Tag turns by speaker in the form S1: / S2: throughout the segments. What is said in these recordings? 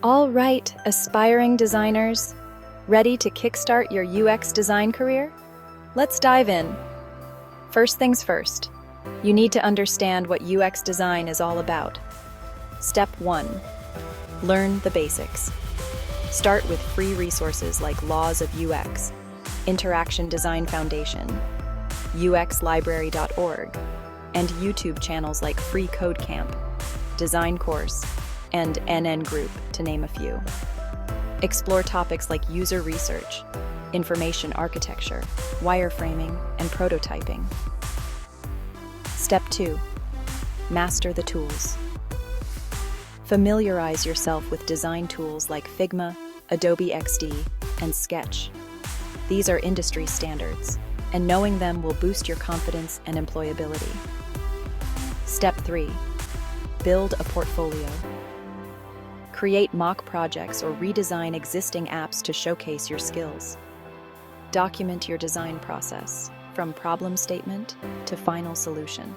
S1: All right, aspiring designers, ready to kickstart your UX design career? Let's dive in. First things first, you need to understand what UX design is all about. Step 1. Learn the basics. Start with free resources like Laws of UX, Interaction Design Foundation, uxlibrary.org, and YouTube channels like Free Code Camp, Design Course, and NN Group, to name a few. Explore topics like user research, information architecture, wireframing, and prototyping. Step 2. Master the tools. Familiarize yourself with design tools like Figma, Adobe XD, and Sketch. These are industry standards, and knowing them will boost your confidence and employability. Step 3. Build a portfolio. Create mock projects or redesign existing apps to showcase your skills. Document your design process, from problem statement to final solution.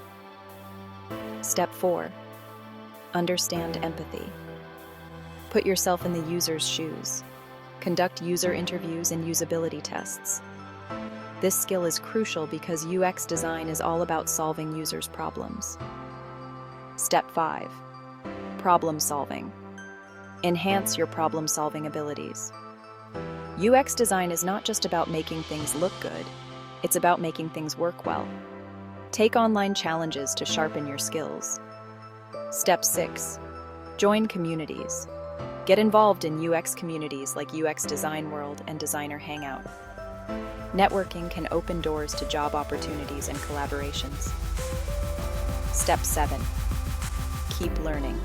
S1: Step 4. Understand empathy. Put yourself in the user's shoes. Conduct user interviews and usability tests. This skill is crucial because UX design is all about solving users' problems. Step 5. Problem solving. Enhance your problem-solving abilities. UX design is not just about making things look good, it's about making things work well. Take online challenges to sharpen your skills. Step 6. Join communities. Get involved in UX communities like UX Design World and Designer Hangout. Networking can open doors to job opportunities and collaborations. Step 7. Keep learning.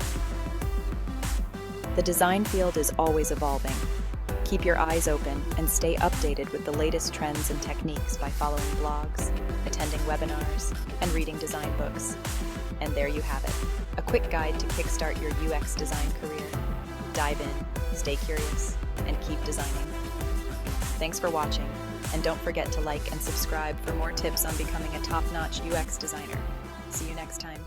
S1: The design field is always evolving. Keep your eyes open and stay updated with the latest trends and techniques by following blogs, attending webinars, and reading design books. And there you have it, a quick guide to kickstart your UX design career. Dive in, stay curious, and keep designing. Thanks for watching, and don't forget to like and subscribe for more tips on becoming a top-notch UX designer. See you next time.